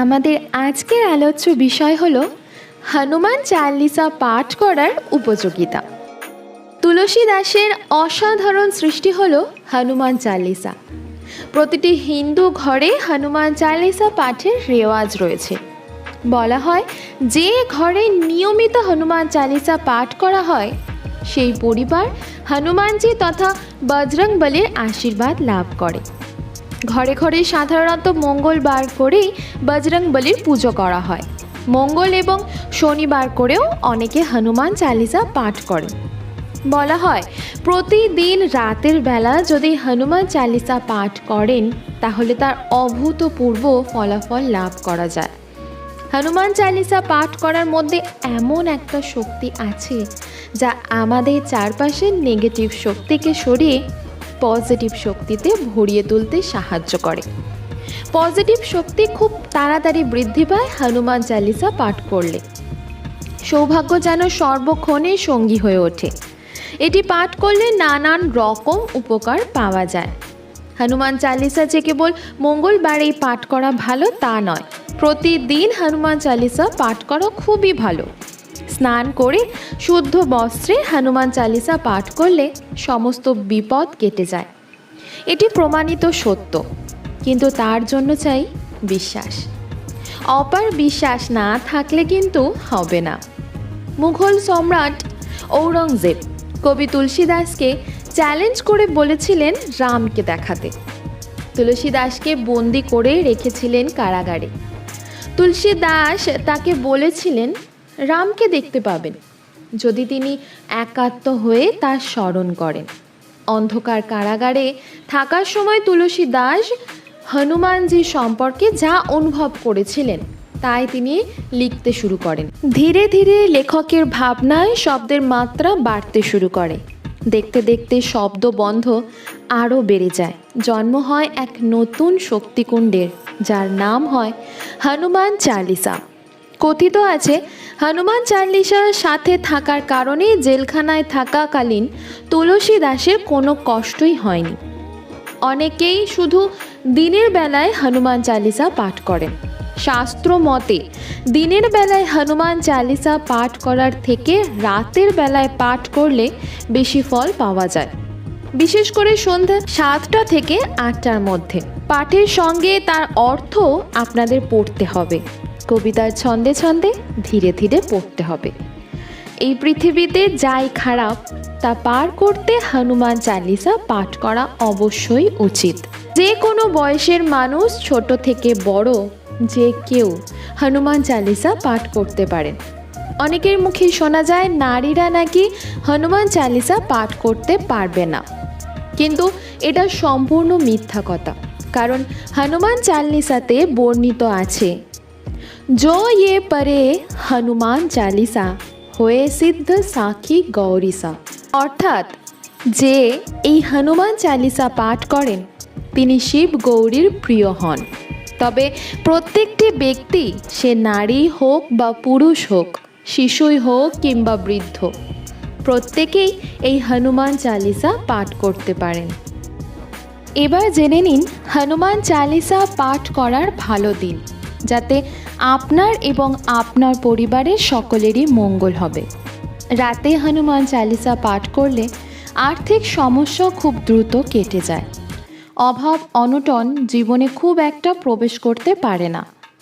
আমাদের আজকের আলোচ্য বিষয় হলো হনুমান চালিসা পাঠ করার উপযোগিতা। তুলসী দাসের অসাধারণ সৃষ্টি হলো হনুমান চালিসা। প্রতিটি হিন্দু ঘরে হনুমান চালিসা পাঠের রেওয়াজ রয়েছে। বলা হয় যে ঘরে নিয়মিত হনুমান চালিসা পাঠ করা হয় সেই পরিবার হনুমানজি তথা বজরংবলীর আশীর্বাদ লাভ করে। ঘরে ঘরে সাধারণত মঙ্গলবার করেই বজরংবলীর পুজো করা হয়। মঙ্গল এবং শনিবার করেও অনেকে হনুমান চালিসা পাঠ করেন। বলা হয় প্রতিদিন রাতের বেলা যদি হনুমান চালিসা পাঠ করেন তাহলে তার অভূতপূর্ব ফলাফল লাভ করা যায়। হনুমান চালিসা পাঠ করার মধ্যে এমন একটা শক্তি আছে যা আমাদের চারপাশের নেগেটিভ শক্তিকে সরিয়ে পজিটিভ শক্তিতে ভরিয়ে তুলতে সাহায্য করে। পজিটিভ শক্তি খুব তাড়াতাড়ি বৃদ্ধি পায় হনুমান চালিসা পাঠ করলে। সৌভাগ্য যেন সর্বক্ষণে সঙ্গী হয়ে ওঠে। এটি পাঠ করলে নানান রকম উপকার পাওয়া যায়। হনুমান চালিসা যে কেবল মঙ্গলবারেই পাঠ করা ভালো তা নয়, প্রতিদিন হনুমান চালিসা পাঠ করা খুবই ভালো। স্নান করে শুদ্ধ বস্ত্রে হনুমান চালিসা পাঠ করলে সমস্ত বিপদ কেটে যায়। এটি প্রমাণিত সত্য, কিন্তু তার জন্য চাই বিশ্বাস। অপার বিশ্বাস না থাকলে কিন্তু হবে না। মুঘল সম্রাট ঔরঙ্গজেব কবি তুলসী দাসকে চ্যালেঞ্জ করে বলেছিলেন রামকে দেখাতে। তুলসী দাসকে বন্দি করে রেখেছিলেন কারাগারে। তুলসী দাস তাকে বলেছিলেন রামকে দেখতে পাবেন যদি তিনি একাত্ম হয়ে তার স্মরণ করেন। অন্ধকার কারাগারে থাকার সময় তুলসী দাস হনুমানজি সম্পর্কে যা অনুভব করেছিলেন তাই তিনি লিখতে শুরু করেন। ধীরে ধীরে লেখকের ভাবনায় শব্দের মাত্রা বাড়তে শুরু করে। দেখতে দেখতে শব্দবন্ধ আরও বেড়ে যায়। জন্ম হয় এক নতুন শক্তিকুণ্ডের, যার নাম হয় হনুমান চালিসা। কথিত আছে হনুমান চালিসার সাথে থাকার কারণে জেলখানায় থাকাকালীন তুলসী দাসের কোনো কষ্টই হয়নি। অনেকেই শুধু দিনের বেলায় হনুমান চালিসা পাঠ করেন। শাস্ত্র মতে দিনের বেলায় হনুমান চালিসা পাঠ করার থেকে রাতের বেলায় পাঠ করলে বেশি ফল পাওয়া যায়, বিশেষ করে সন্ধ্যা 7টা থেকে 8টার মধ্যে। পাঠের সঙ্গে তার অর্থ আপনাদের পড়তে হবে। কবিতার ছন্দে ছন্দে ধীরে ধীরে পড়তে হবে। এই পৃথিবীতে যাই খারাপ তা পার করতে হনুমান চালিসা পাঠ করা অবশ্যই উচিত। যে কোনো বয়সের মানুষ, ছোট থেকে বড়, যে কেউ হনুমান চালিসা পাঠ করতে পারেন। অনেকের মুখে শোনা যায় নারীরা নাকি হনুমান চালিসা পাঠ করতে পারবে না, কিন্তু এটা সম্পূর্ণ মিথ্যা কথা। কারণ হনুমান চালিসাতে বর্ণিত আছে जो ये परे হনুমান চালিসা হয়ে সিদ্ধ সাক্ষী গৌরীসা। অর্থাৎ যে এই হনুমান চালিসা পাঠ করেন তিনি শিব গৌরীর প্রিয় হন। তবে প্রত্যেকটি ব্যক্তি, সে নারী হোক বা পুরুষ হোক, শিশুই হোক কিংবা বৃদ্ধ, প্রত্যেকেই এই হনুমান চালিসা পাঠ করতে পারেন। এবার জেনে নিন হনুমান চালিসা পাঠ করার ভালো দিন, যাতে আপনার এবং আপনার পরিবারের সকলেরই মঙ্গল হবে। রাতে হনুমান চালিসা পাঠ করলে আর্থিক সমস্যা খুব দ্রুত কেটে যায়। অভাব অনটন জীবনে খুব একটা প্রবেশ করতে পারে না,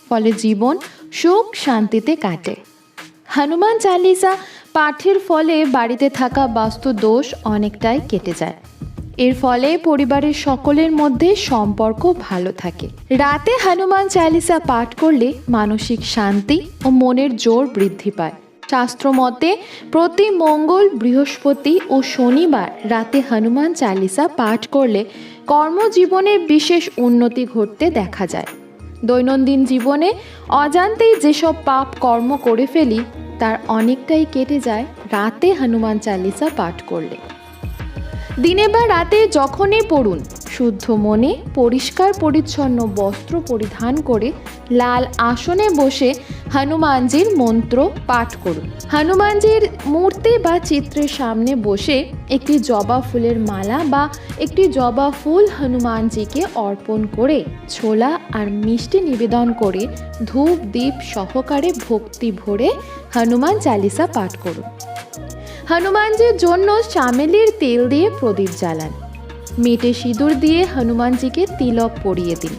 ফলে জীবন সুখ শান্তিতে কাটে। হনুমান চালিসা পাঠের ফলে বাড়িতে থাকা বাস্তু দোষ অনেকটাই কেটে যায়। এর ফলে পরিবারের সকলের মধ্যে সম্পর্ক ভালো থাকে। রাতে হনুমান চালিসা পাঠ করলে মানসিক শান্তি ও মনের জোর বৃদ্ধি পায়। শাস্ত্র মতে প্রতি মঙ্গল, বৃহস্পতি ও শনিবার রাতে হনুমান চালিসা পাঠ করলে কর্মজীবনে বিশেষ উন্নতি ঘটতে দেখা যায়। দৈনন্দিন জীবনে অজান্তেই যেসব পাপ কর্ম করে ফেলি তার অনেকটাই কেটে যায় রাতে হনুমান চালিসা পাঠ করলে। দিনে বা রাতে যখনই পড়ুন, শুদ্ধ মনে পরিষ্কার পরিচ্ছন্ন বস্ত্র পরিধান করে লাল আসনে বসে হনুমানজির মন্ত্র পাঠ করুন। হনুমানজির মূর্তি বা চিত্রের সামনে বসে একটি জবা ফুলের মালা বা একটি জবা ফুল হনুমানজিকে অর্পণ করে ছোলা আর মিষ্টি নিবেদন করে ধূপ দীপ সহকারে ভক্তি ভরে হনুমান চালিসা পাঠ করুন। হনুমানজির জন্য চামেলির তেল দিয়ে প্রদীপ জ্বালান। মেটে সিঁদুর দিয়ে হনুমানজিকে তিলক পরিয়ে দিন।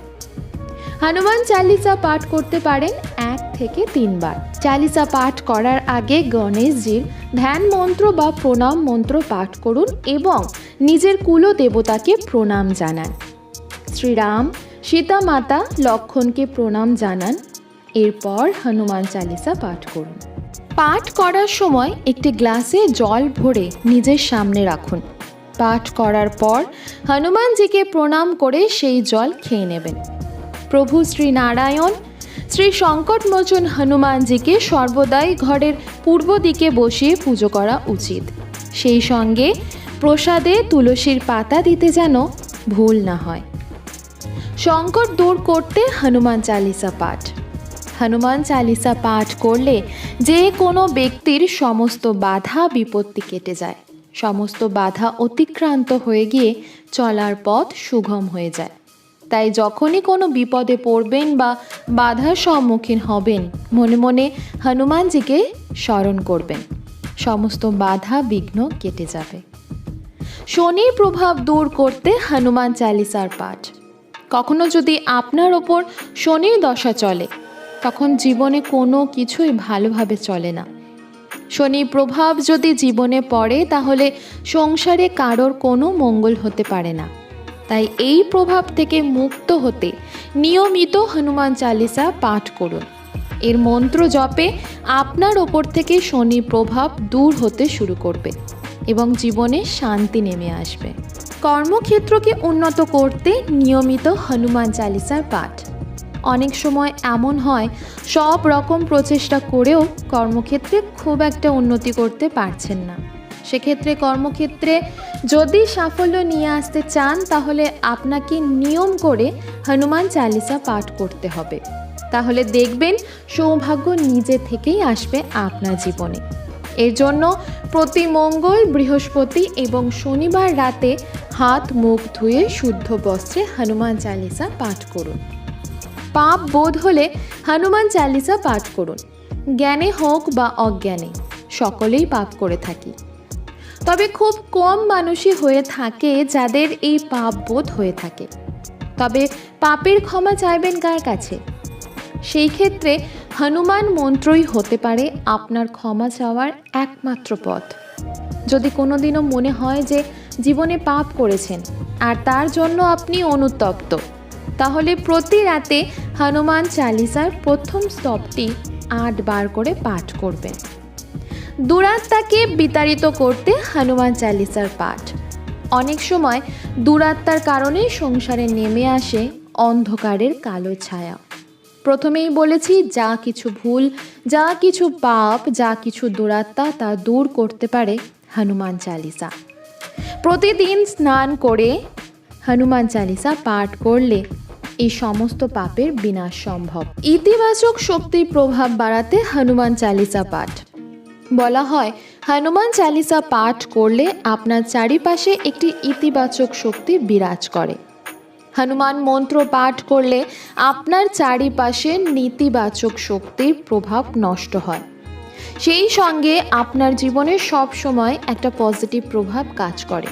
হনুমান চালিসা পাঠ করতে পারেন 1 থেকে 3 বার। চালিসা পাঠ করার আগে গণেশজির ধ্যান মন্ত্র বা প্রণাম মন্ত্র পাঠ করুন এবং নিজের কুলদেবতাকে প্রণাম জানান। শ্রীরাম, সীতা মাতা, লক্ষ্মণকে প্রণাম জানান। এরপর হনুমান চালিসা পাঠ করুন। পাঠ করার সময় একটি গ্লাসে জল ভরে নিজের সামনে রাখুন। পাঠ করার পর হনুমানজিকে প্রণাম করে সেই জল খেয়ে নেবেন। প্রভু শ্রী নারায়ণ শ্রী সংকটমোচন হনুমানজিকে সর্বদাই ঘরের পূর্ব দিকে বসিয়ে পুজো করা উচিত। সেই সঙ্গে প্রসাদে তুলসীর পাতা দিতে যেন ভুল না হয়। সংকট দূর করতে হনুমান চালিসা পাঠ। হনুমান চালিসা পাঠ করলে যে কোনো ব্যক্তির সমস্ত বাধা বিপত্তি কেটে যায়। সমস্ত বাধা অতিক্রান্ত হয়ে গিয়ে চলার পথ সুগম হয়ে যায়। তাই যখনই কোনো বিপদে পড়বেন বা বাধার সম্মুখীন হবেন, মনে মনে হনুমানজিকে স্মরণ করবেন। সমস্ত বাধা বিঘ্ন কেটে যাবে। শনির প্রভাব দূর করতে হনুমান চালিসার পাঠ। কখনো যদি আপনার ওপর শনির দশা চলে, তখন জীবনে কোনো কিছুই ভালোভাবে চলে না। শনির প্রভাব যদি জীবনে পড়ে, তাহলে সংসারে কারোর কোনো মঙ্গল হতে পারে না। তাই এই প্রভাব থেকে মুক্ত হতে নিয়মিত হনুমান চালিসা পাঠ করুন। এর মন্ত্র জপে আপনার ওপর থেকে শনি প্রভাব দূর হতে শুরু করবে এবং জীবনে শান্তি নেমে আসবে। কর্মক্ষেত্রকে উন্নত করতে নিয়মিত হনুমান চালিসার পাঠ। অনেক সময় এমন হয় সব রকম প্রচেষ্টা করেও কর্মক্ষেত্রে খুব একটা উন্নতি করতে পারছেন না। সেক্ষেত্রে কর্মক্ষেত্রে যদি সাফল্য নিয়ে আসতে চান, তাহলে আপনাকে নিয়ম করে হনুমান চালিসা পাঠ করতে হবে। তাহলে দেখবেন সৌভাগ্য নিজে থেকেই আসবে আপনার জীবনে। এর জন্য প্রতি মঙ্গল, বৃহস্পতি এবং শনিবার রাতে হাত মুখ ধুয়ে শুদ্ধ বস্ত্রে হনুমান চালিসা পাঠ করুন। পাপ বোধ হলে হনুমান চালিসা পাঠ করুন। জ্ঞানে হোক বা অজ্ঞানে সকলেই পাপ করে থাকি। তবে খুব কম মানুষই হয়ে থাকে যাদের এই পাপ বোধ হয়ে থাকে। তবে পাপের ক্ষমা চাইবেন কার কাছে? সেই ক্ষেত্রে হনুমান মন্ত্রই হতে পারে আপনার ক্ষমা চাওয়ার একমাত্র পথ। যদি কোনোদিনও মনে হয় যে জীবনে পাপ করেছেন আর তার জন্য আপনি অনুতপ্ত, তাহলে প্রতি রাতে হনুমান চালিসার প্রথম স্তবটি 8 বার করে পাঠ করবেন। দুরাত্মাকে বিতাড়িত করতে হনুমান চালিসার পাঠ। অনেক সময় দুরাত্মার কারণে সংসারে নেমে আসে অন্ধকারের কালো ছায়া। প্রথমেই বলেছি, যা কিছু ভুল, যা কিছু পাপ, যা কিছু দুরাত্মা তা দূর করতে পারে হনুমান চালিসা। প্রতিদিন স্নান করে হনুমান চালিসা পাঠ করলে এই সমস্ত পাপের বিনাশ সম্ভব। ইতিবাচক শক্তির প্রভাব বাড়াতে হনুমান চালিসা পাঠ। বলা হয়, হনুমান চালিসা পাঠ করলে আপনার চারিপাশে একটি ইতিবাচক শক্তি বিরাজ করে। হনুমান মন্ত্র পাঠ করলে আপনার চারিপাশে নেতিবাচক শক্তির প্রভাব নষ্ট হয়। সেই সঙ্গে আপনার জীবনে সব সময় একটা পজিটিভ প্রভাব কাজ করে।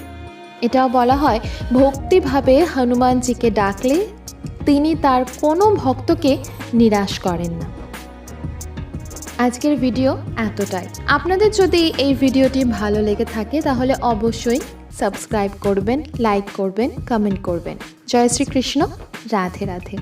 এটাও বলা হয়, ভক্তিভাবে হনুমানজিকে ডাকলে তিনি তার কোনো ভক্তকে নিরাশ করেন না। আজকের ভিডিও এতটাই। আপনাদের যদি এই ভিডিওটি ভালো লেগে থাকে, তাহলে অবশ্যই সাবস্ক্রাইব করবেন, লাইক করবেন, কমেন্ট করবেন। জয় শ্রীকৃষ্ণ। রাধে রাধে।